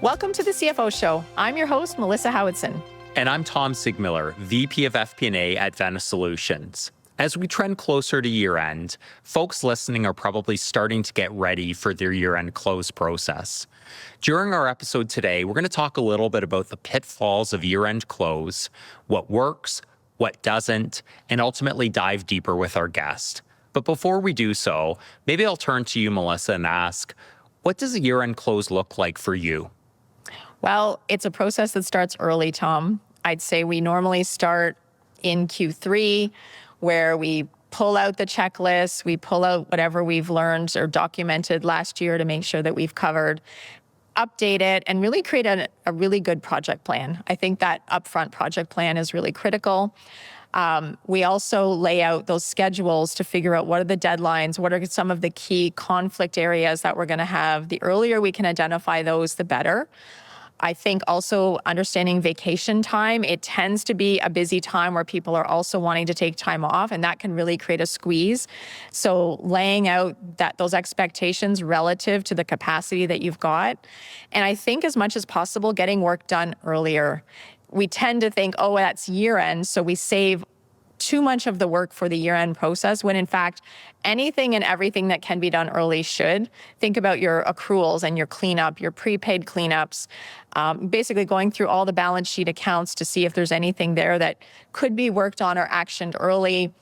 Welcome to the CFO Show. I'm your host, Melissa Howatson. And I'm Tom Seegmiller, VP of FP&A at Vena Solutions. As we trend closer to year-end, folks listening are probably starting to get ready for their year-end close process. During our episode today, we're going to talk a little bit about the pitfalls of year-end close, what works, what doesn't, and ultimately dive deeper with our guest. But before we do so, maybe I'll turn to you, Melissa, and ask, what does a year-end close look like for you? Well, it's a process that starts early, Tom. I'd say we normally start in Q3, where we pull out the checklist, we pull out whatever we've learned or documented last year to make sure that we've covered, update it, and really create a really good project plan. I think that upfront project plan is really critical. We also lay out those schedules to figure out what are the deadlines, what are some of the key conflict areas that we're going to have. The earlier we can identify those, the better. I think also understanding vacation time, it tends to be a busy time where people are also wanting to take time off, and that can really create a squeeze. So laying out those expectations relative to the capacity that you've got. And I think as much as possible, getting work done earlier. We tend to think, oh, that's year end, so we save too much of the work for the year-end process, when in fact, anything and everything that can be done early should. Think about your accruals and your cleanup, your prepaid cleanups, basically going through all the balance sheet accounts to see if there's anything there that could be worked on or actioned early,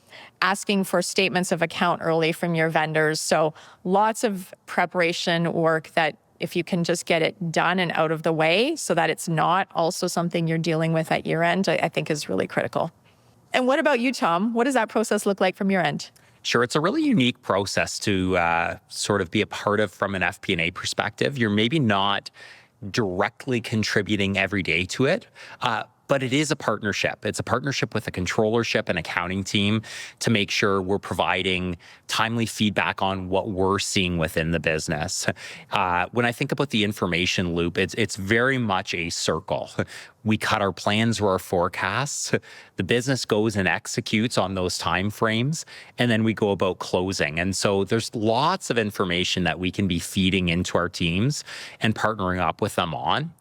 asking for statements of account early from your vendors. So lots of preparation work that if you can just get it done and out of the way so that it's not also something you're dealing with at year-end, I think is really critical. And what about you, Tom? What does that process look like from your end? Sure, it's a really unique process to sort of be a part of from an FP&A perspective. You're maybe not directly contributing every day to it, but it is a partnership. It's a partnership with a controllership and accounting team to make sure we're providing timely feedback on what we're seeing within the business. When I think about the information loop, it's very much a circle. We cut our plans or our forecasts. The business goes and executes on those timeframes, and then we go about closing. And so there's lots of information that we can be feeding into our teams and partnering up with them on.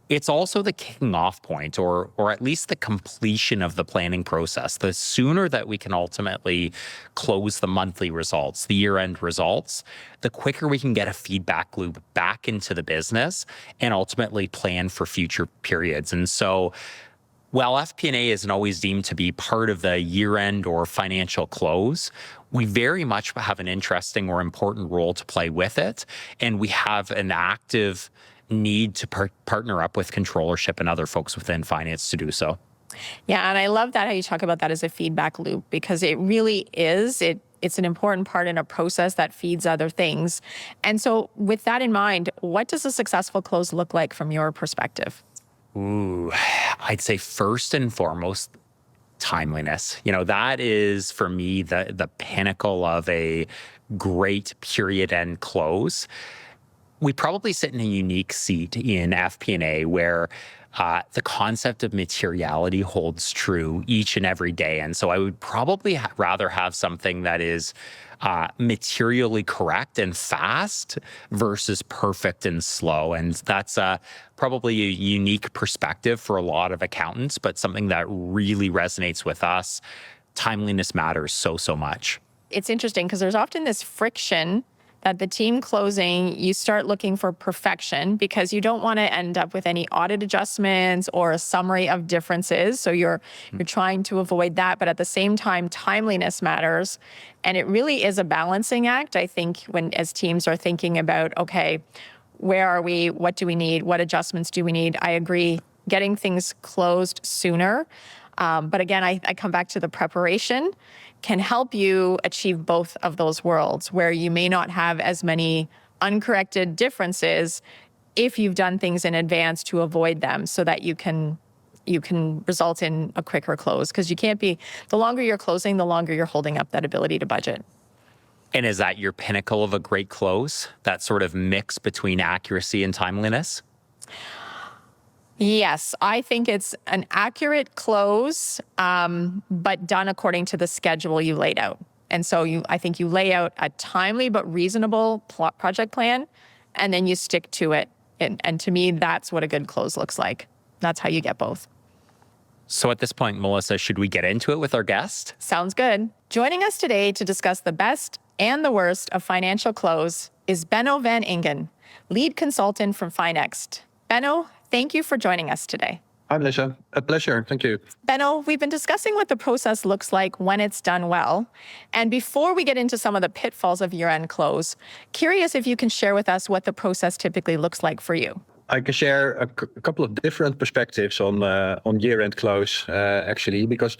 It's also the kicking off point, or at least the completion of the planning process. The sooner that we can ultimately close the monthly results, the year-end results, the quicker we can get a feedback loop back into the business and ultimately plan for future periods. And so while FP&A isn't always deemed to be part of the year-end or financial close, we very much have an interesting or important role to play with it. And we have an active need to partner up with controllership and other folks within finance to do so. Yeah, and I love that how you talk about that as a feedback loop, because it really is. It's an important part in a process that feeds other things. And so with that in mind, what does a successful close look like from your perspective? Ooh, I'd say first and foremost, timeliness. That is for me the pinnacle of a great period end close. We probably sit in a unique seat in FP&A where the concept of materiality holds true each and every day. And so I would probably rather have something that is materially correct and fast versus perfect and slow. And that's probably a unique perspective for a lot of accountants, but something that really resonates with us. Timeliness matters so much. It's interesting because there's often this friction that the team closing, you start looking for perfection because you don't want to end up with any audit adjustments or a summary of differences. So you're trying to avoid that. But at the same time, timeliness matters. And it really is a balancing act, I think, as teams are thinking about, okay, where are we? What do we need? What adjustments do we need? I agree, getting things closed sooner. But again, I come back to the preparation can help you achieve both of those worlds where you may not have as many uncorrected differences if you've done things in advance to avoid them so that you can result in a quicker close. Because the longer you're closing, the longer you're holding up that ability to budget. And is that your pinnacle of a great close, that sort of mix between accuracy and timeliness? Yes, I think it's an accurate close, but done according to the schedule you laid out. And so I think you lay out a timely but reasonable project plan, and then you stick to it. And to me, that's what a good close looks like. That's how you get both. So at this point, Melissa, should we get into it with our guest? Sounds good. Joining us today to discuss the best and the worst of financial close is Benno van Ingen, lead consultant from Finext. Benno, thank you for joining us today. Hi, Melissa. A pleasure. Thank you. Benno, we've been discussing what the process looks like when it's done well. And before we get into some of the pitfalls of year-end close, curious if you can share with us what the process typically looks like for you. I can share a couple of different perspectives on year-end close, actually, because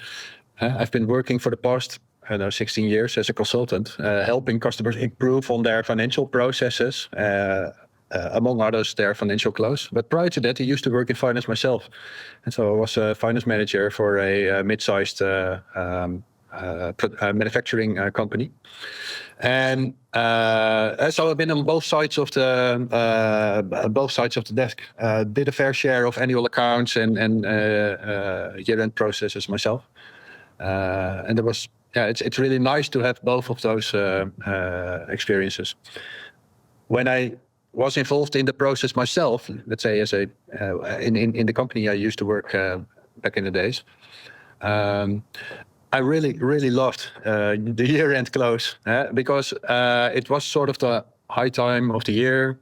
I've been working for the past 16 years as a consultant, helping customers improve on their financial processes, among others, their financial close. But prior to that, I used to work in finance myself. And so I was a finance manager for a mid-sized manufacturing company. And so I've been on both sides of the desk. Did a fair share of annual accounts and year-end processes myself. And it's really nice to have both of those experiences. When I was involved in the process myself, let's say as in the company I used to work back in the days, I really loved the year-end close because it was sort of the high time of the year.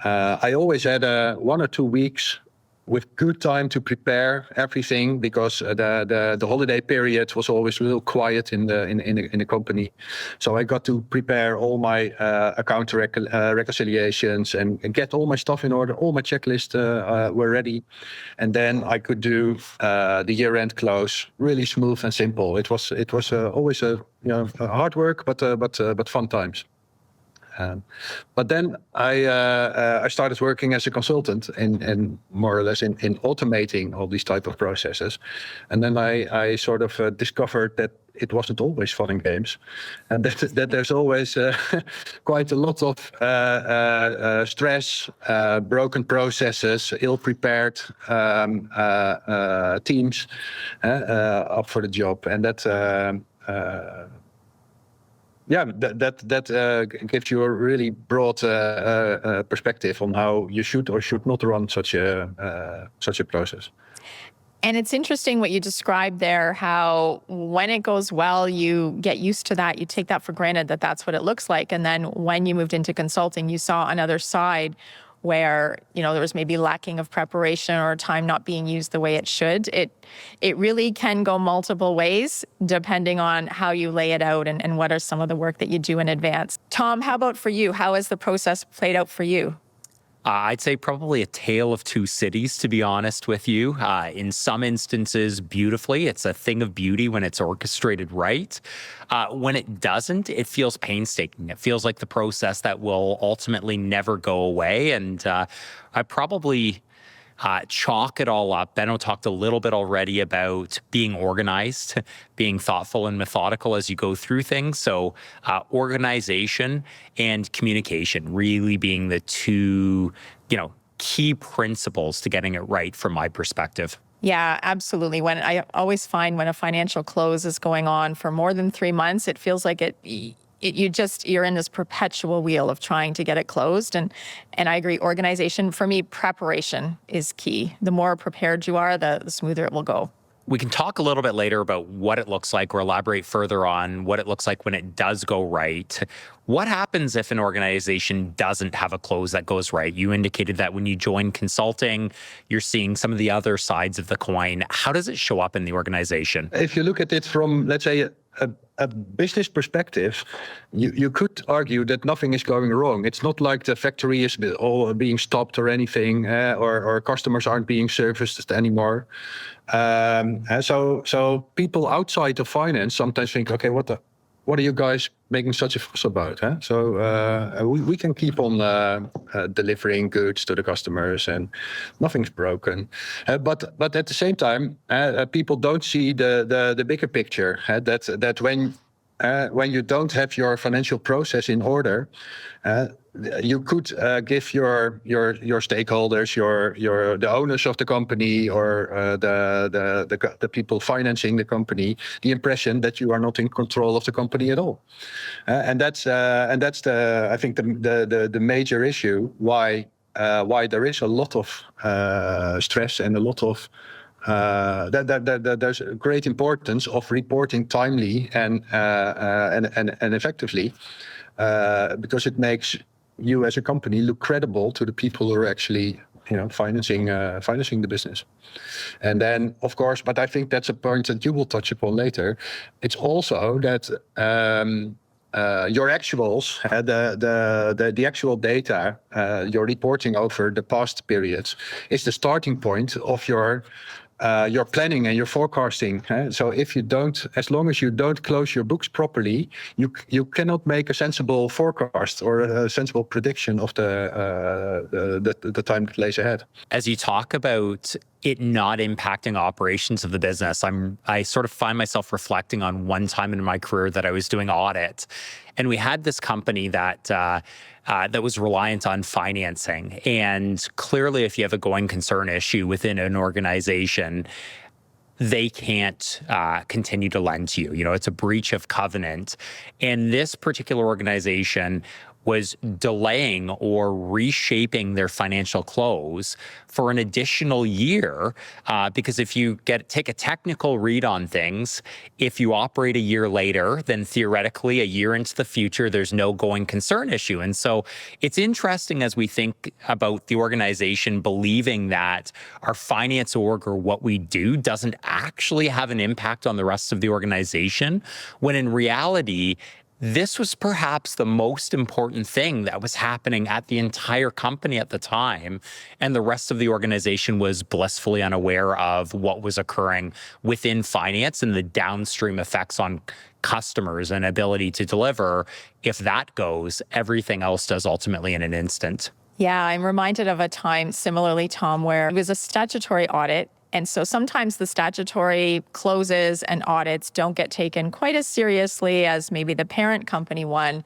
I always had 1 or 2 weeks with good time to prepare everything because the holiday period was always a little quiet in the company. So I got to prepare all my account reconciliations and get all my stuff in order. All my checklists were ready, and then I could do the year-end close really smooth and simple. It was always hard work, but fun times. But then I started working as a consultant and more or less in automating all these type of processes. And then I sort of discovered that it wasn't always fun and games, and that there's always quite a lot of stress, broken processes, ill-prepared teams up for the job. And that gives you a really broad perspective on how you should or should not run such a process. And it's interesting what you described there, how when it goes well, you get used to that. You take that for granted that that's what it looks like. And then when you moved into consulting, you saw another side where, there was maybe lacking of preparation or time not being used the way it should. It really can go multiple ways depending on how you lay it out and what are some of the work that you do in advance. Tom, how about for you? How has the process played out for you? I'd say probably a tale of two cities, to be honest with you. In some instances, beautifully. It's a thing of beauty when it's orchestrated right. When it doesn't, it feels painstaking. It feels like the process that will ultimately never go away. And I probably chalk it all up. Benno talked a little bit already about being organized, being thoughtful and methodical as you go through things. So organization and communication really being the two, key principles to getting it right from my perspective. Yeah, absolutely. When I always find when a financial close is going on for more than 3 months, it feels like you're in this perpetual wheel of trying to get it closed. And I agree, organization, for me, preparation is key. The more prepared you are, the smoother it will go. We can talk a little bit later about what it looks like or elaborate further on what it looks like when it does go right. What happens if an organization doesn't have a close that goes right? You indicated that when you join consulting, you're seeing some of the other sides of the coin. How does it show up in the organization? If you look at it from, let's say, a business perspective, you could argue that nothing is going wrong. It's not like the factory is all being stopped or anything, or customers aren't being serviced anymore. So people outside of finance sometimes think, okay, what are you guys making such a fuss about? So we can keep on delivering goods to the customers and nothing's broken. But at the same time, people don't see the bigger picture. That when you don't have your financial process in order, you could give your stakeholders, the owners of the company, or the people financing the company, the impression that you are not in control of the company at all, and that's I think the major issue why why there is a lot of stress and a lot of that there's a great importance of reporting timely and effectively, because it makes you as a company look credible to the people who are actually financing the business. And then, of course, but I think that's a point that you will touch upon later. It's also that your actuals, the actual data, you're reporting over the past periods, is the starting point of your planning and your forecasting. So if you don't, as long as you don't close your books properly, you cannot make a sensible forecast or a sensible prediction of the time that lays ahead. As you talk about it not impacting operations of the business, I sort of find myself reflecting on one time in my career that I was doing audit, and we had this company that was reliant on financing. And clearly, if you have a going concern issue within an organization, they can't continue to lend to you. It's a breach of covenant. And this particular organization was delaying or reshaping their financial close for an additional year, because if you take a technical read on things, if you operate a year later, then theoretically a year into the future, there's no going concern issue. And so it's interesting as we think about the organization believing that our finance org or what we do doesn't actually have an impact on the rest of the organization, when in reality, this was perhaps the most important thing that was happening at the entire company at the time, and the rest of the organization was blissfully unaware of what was occurring within finance and the downstream effects on customers and ability to deliver. If that goes, everything else does ultimately in an instant. Yeah, I'm reminded of a time similarly, Tom, where it was a statutory audit. And so sometimes the statutory closes and audits don't get taken quite as seriously as maybe the parent company one.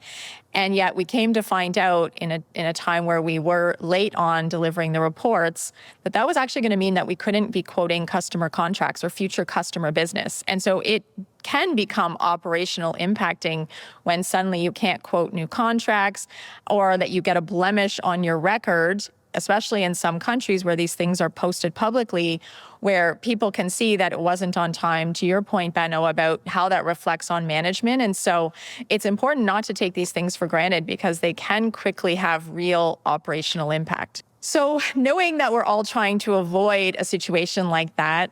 And yet we came to find out in a time where we were late on delivering the reports that was actually going to mean that we couldn't be quoting customer contracts or future customer business. And so it can become operational impacting when suddenly you can't quote new contracts, or that you get a blemish on your record, especially in some countries where these things are posted publicly, where people can see that it wasn't on time, to your point, Benno, about how that reflects on management. And so it's important not to take these things for granted, because they can quickly have real operational impact. So knowing that we're all trying to avoid a situation like that,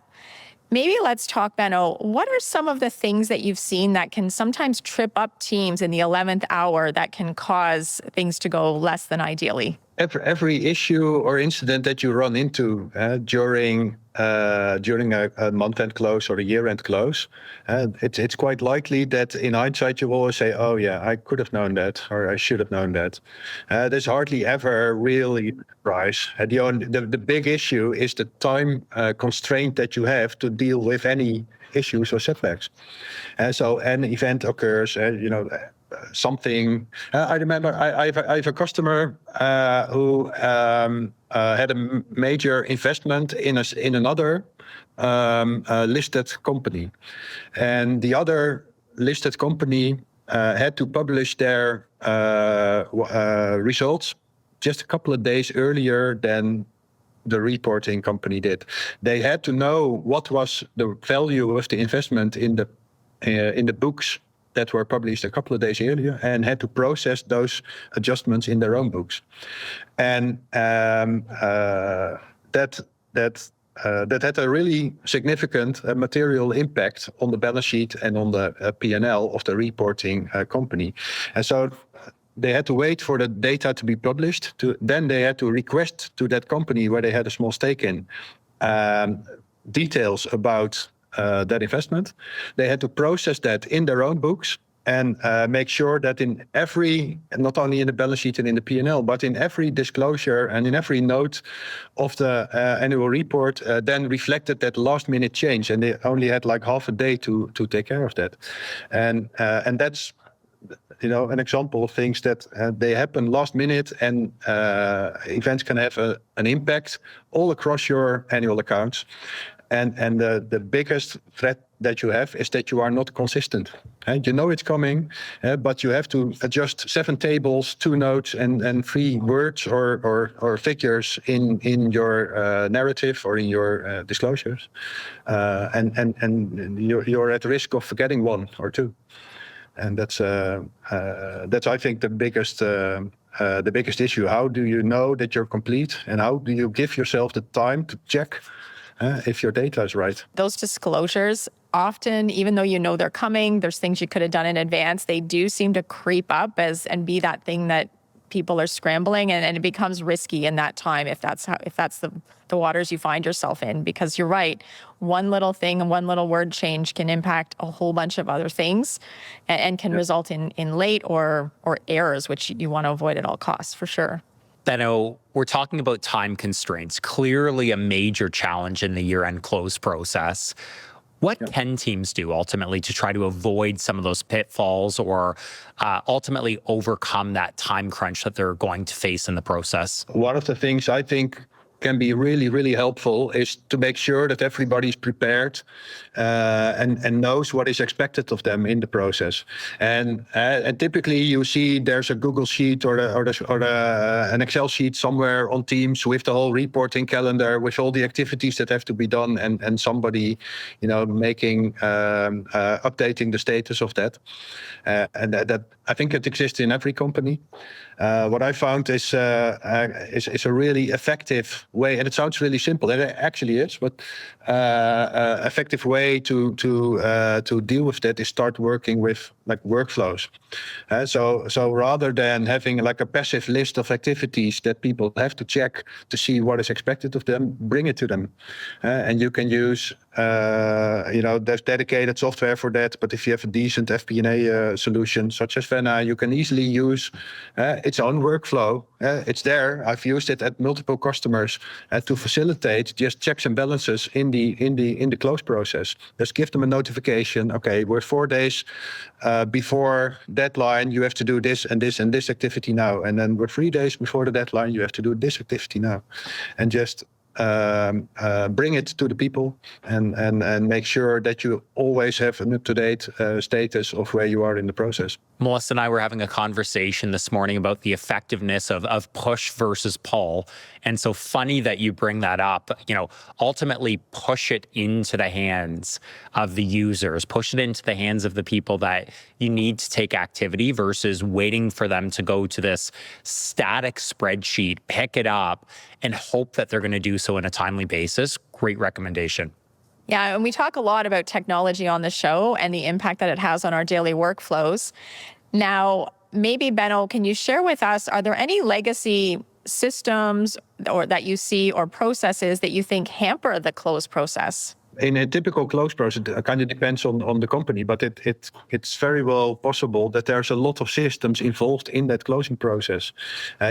maybe let's talk, Benno, what are some of the things that you've seen that can sometimes trip up teams in the 11th hour that can cause things to go less than ideally? Every issue or incident that you run into during a month-end close or a year-end close, it's quite likely that in hindsight you will always say, "Oh yeah, I could have known that," or "I should have known that." There's hardly ever really rise. The big issue is the time constraint that you have to deal with any issues or setbacks. So an event occurs, something. I remember I have a customer who had a major investment in another listed company, and the other listed company had to publish their results just a couple of days earlier than the reporting company did. They had to know what was the value of the investment in the books that were published a couple of days earlier, and had to process those adjustments in their own books. And that had a really significant material impact on the balance sheet and on the P&L of the reporting company. And so they had to wait for the data to be published. Then they had to request to that company where they had a small stake in details about that investment. They had to process that in their own books and make sure that in every, not only in the balance sheet and in the P&L, but in every disclosure and in every note of the annual report, then reflected that last minute change. And they only had like half a day to take care of that. And that's, an example of things that they happen last minute, and events can have an impact all across your annual accounts. And the biggest threat that you have is that you are not consistent. And you know it's coming, but you have to adjust 7 tables, 2 notes, and 3 words or figures in your narrative or in your disclosures, and you're at risk of forgetting 1 or 2. And that's I think the biggest issue. How do you know that you're complete, and how do you give yourself the time to check if your data is right? Those disclosures, often, even though you know they're coming, there's things you could have done in advance, they do seem to creep up and be that thing that people are scrambling, and it becomes risky in that time if that's the waters you find yourself in. Because you're right, one little thing and one little word change can impact a whole bunch of other things, and can result in late or errors, which you want to avoid at all costs, for sure. Benno, we're talking about time constraints, clearly a major challenge in the year-end close process. What can teams do ultimately to try to avoid some of those pitfalls, or ultimately overcome that time crunch that they're going to face in the process? One of the things I think can be really, really helpful is to make sure that everybody's prepared and knows what is expected of them in the process. And typically you see there's a Google sheet or an Excel sheet somewhere on Teams with the whole reporting calendar with all the activities that have to be done, and somebody, making updating the status of that. And that I think it exists in every company. What I found is a really effective way, and it sounds really simple, and it actually is, but effective way to deal with that is start working with like workflows. So rather than having like a passive list of activities that people have to check to see what is expected of them, bring it to them, and you can use there's dedicated software for that. But if you have a decent FP&A solution such as Venna, you can easily use its own workflow. It's there. I've used it at multiple customers to facilitate just checks and balances in the close process. Just give them a notification. Okay, we're 4 days before deadline. You have to do this and this and this activity now, and then we're 3 days before the deadline. You have to do this activity now, and just bring it to the people and make sure that you always have an up-to-date status of where you are in the process. Melissa and I were having a conversation this morning about the effectiveness of push versus pull. And so funny that you bring that up. Ultimately push it into the hands of the users, push it into the hands of the people that you need to take activity, versus waiting for them to go to this static spreadsheet, pick it up, and hope that they're going to do so in a timely basis. Great recommendation. Yeah, and we talk a lot about technology on the show and the impact that it has on our daily workflows. Now, maybe, Benno, can you share with us, are there any legacy systems or that you see or processes that you think hamper the close process? In a typical close process, it kind of depends on the company, but it's very well possible that there's a lot of systems involved in that closing process.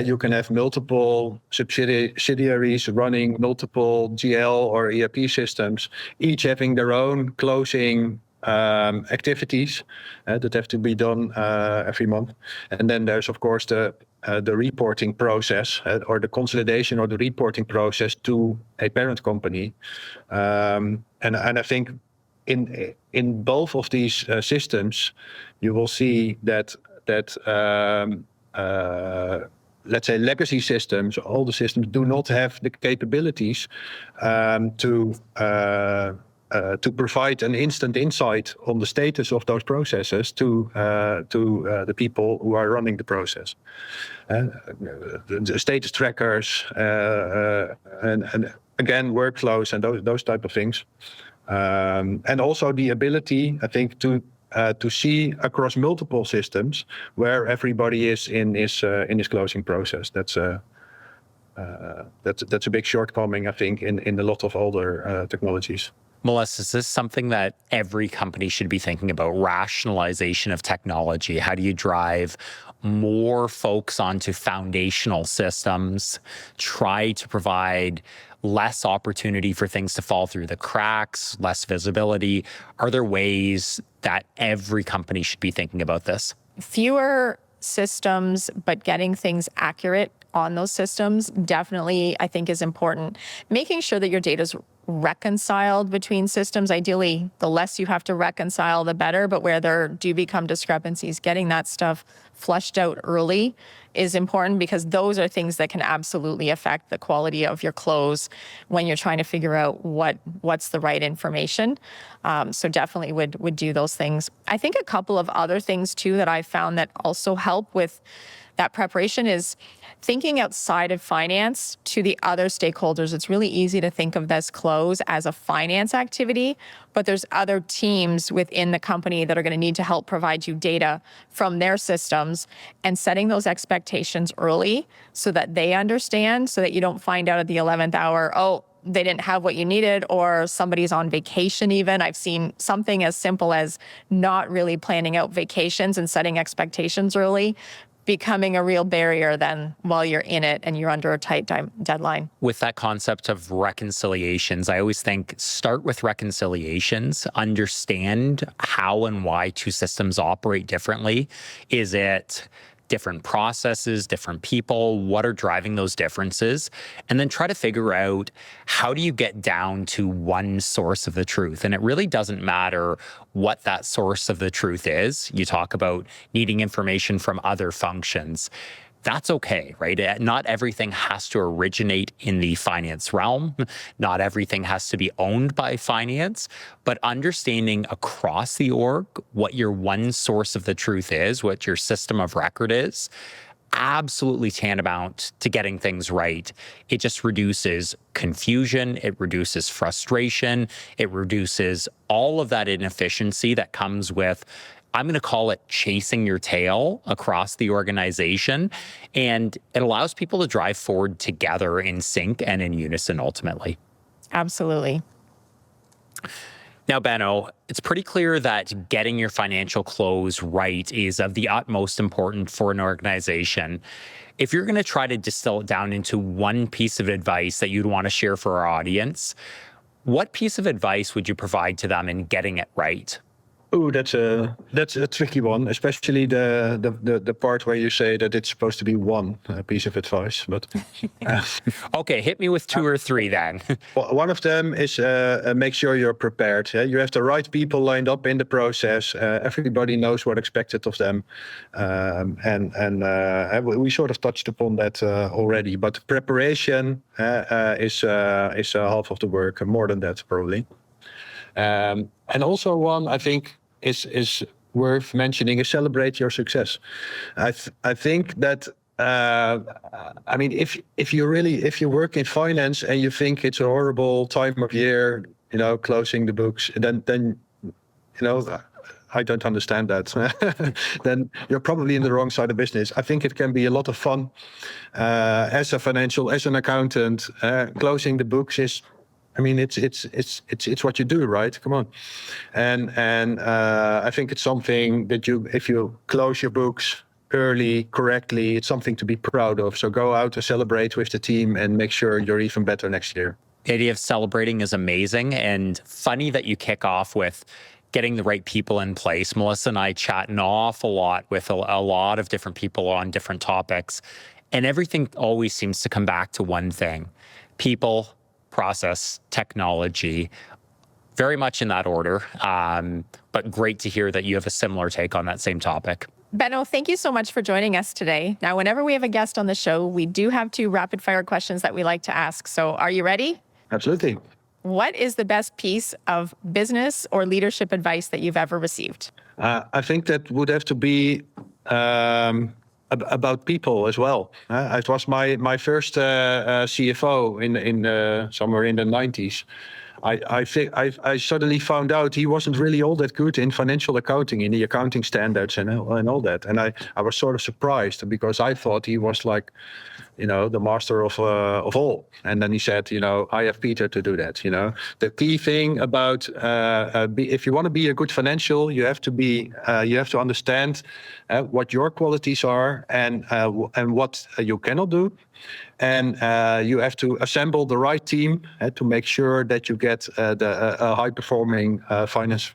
You can have multiple subsidiaries running multiple GL or ERP systems, each having their own closing activities that have to be done every month. And then there's, of course, the reporting process or the consolidation or the reporting process to a parent company. And I think in both of these systems, you will see that let's say legacy systems, all the systems do not have the capabilities to provide an instant insight on the status of those processes to the people who are running the process. The status trackers and again workflows and those type of things, and also the ability, I think, to see across multiple systems where everybody is in his closing process. That's a big shortcoming, I think, in a lot of older technologies. Melissa, is this something that every company should be thinking about? Rationalization of technology. How do you drive more folks onto foundational systems? Try to provide less opportunity for things to fall through the cracks, less visibility. Are there ways that every company should be thinking about this? Fewer systems, but getting things accurate on those systems definitely, I think, is important. Making sure that your data is reconciled between systems. Ideally, the less you have to reconcile, the better. But where there do become discrepancies, getting that stuff flushed out early is important, because those are things that can absolutely affect the quality of your close when you're trying to figure out what's the right information. So definitely would do those things. I think a couple of other things too that I found that also help with that preparation is thinking outside of finance to the other stakeholders. It's really easy to think of this close as a finance activity, but there's other teams within the company that are going to need to help provide you data from their systems, and setting those expectations early so that they understand, so that you don't find out at the 11th hour, oh, they didn't have what you needed, or somebody's on vacation even. I've seen something as simple as not really planning out vacations and setting expectations early becoming a real barrier then while you're in it and you're under a tight deadline. With that concept of reconciliations, I always think start with reconciliations, understand how and why two systems operate differently. Is it different processes, different people? What are driving those differences? And then try to figure out, how do you get down to one source of the truth? And it really doesn't matter what that source of the truth is. You talk about needing information from other functions. That's okay, right? Not everything has to originate in the finance realm. Not everything has to be owned by finance, but understanding across the org what your one source of the truth is, what your system of record is, absolutely tantamount to getting things right. It just reduces confusion, it reduces frustration, it reduces all of that inefficiency that comes with, I'm going to call it, chasing your tail across the organization. And it allows people to drive forward together in sync and in unison ultimately. Absolutely. Now, Benno, it's pretty clear that getting your financial close right is of the utmost importance for an organization. If you're going to try to distill it down into one piece of advice that you'd want to share for our audience, what piece of advice would you provide to them in getting it right? Oh, that's a tricky one, especially the part where you say that it's supposed to be one piece of advice. But okay, hit me with two or three then. One of them is make sure you're prepared. You have the right people lined up in the process. Everybody knows what's expected of them, and we sort of touched upon that already. But preparation is half of the work, more than that probably. And also one I think is worth mentioning is celebrate your success. I think that I mean, if you work in finance and you think it's a horrible time of year, closing the books, then I don't understand that. Then you're probably in the wrong side of business. I think it can be a lot of fun as an accountant. Closing the books is, I mean, it's what you do, right? Come on, and I think it's something that if you close your books early, correctly, it's something to be proud of. So go out and celebrate with the team and make sure you're even better next year. The idea of celebrating is amazing, and funny that you kick off with getting the right people in place. Melissa and I chat an awful lot with a lot of different people on different topics, and everything always seems to come back to one thing: people, process, technology, very much in that order. But great to hear that you have a similar take on that same topic. Benno, thank you so much for joining us today. Now, whenever we have a guest on the show, we do have 2 rapid fire questions that we like to ask. So are you ready? Absolutely. What is the best piece of business or leadership advice that you've ever received? I think that would have to be about people as well. It was my first CFO in somewhere in the 90s. I suddenly found out he wasn't really all that good in financial accounting, in the accounting standards and all that. And I was sort of surprised, because I thought he was like, the master of all. And then he said, I have Peter to do that. The key thing about if you want to be a good financial, you have to understand what your qualities are and what you cannot do. And you have to assemble the right team to make sure that you get a high-performing finance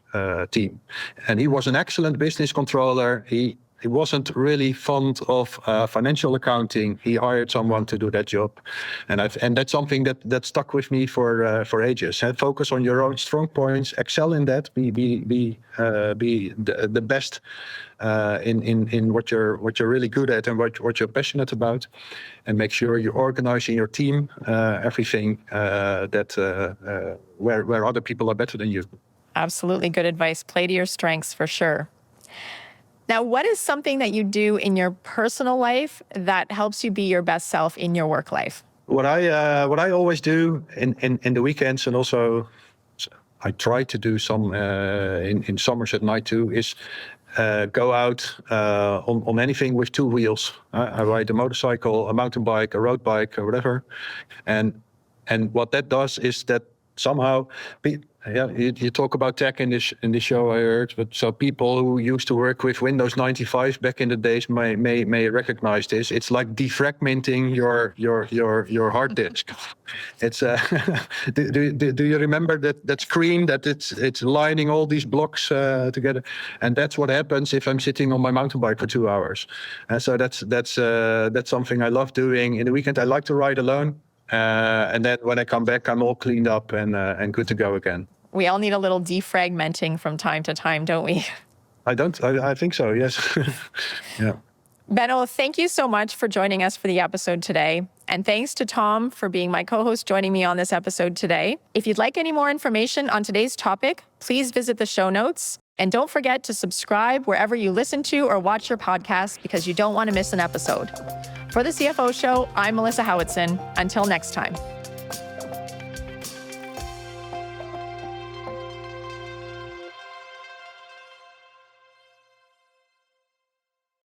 team. And he was an excellent business controller. He he wasn't really fond of financial accounting. He hired someone to do that job, and that's something that stuck with me for ages. And focus on your own strong points, excel in that, be the best in what you're really good at and what you're passionate about, and make sure you organize in your team everything where other people are better than you. Absolutely good advice. Play to your strengths for sure. Now, what is something that you do in your personal life that helps you be your best self in your work life? What I always do in the weekends, and also I try to do some in summers at night too, is go out on anything with two wheels. I ride a motorcycle, a mountain bike, a road bike, or whatever, and what that does is that somehow. You talk about tech in this show, I heard, but so people who used to work with Windows 95 back in the days may recognize this. It's like defragmenting your hard disk. It's do you remember that screen that it's lining all these blocks together, and that's what happens if I'm sitting on my mountain bike for 2 hours. And so that's something I love doing. In the weekend, I like to ride alone. And then when I come back, I'm all cleaned up and good to go again. We all need a little defragmenting from time to time, don't we? I think so, yes. Yeah. Benno, thank you so much for joining us for the episode today. And thanks to Tom for being my co-host, joining me on this episode today. If you'd like any more information on today's topic, please visit the show notes. And don't forget to subscribe wherever you listen to or watch your podcast, because you don't want to miss an episode. For the CFO Show, I'm Melissa Howatson. Until next time.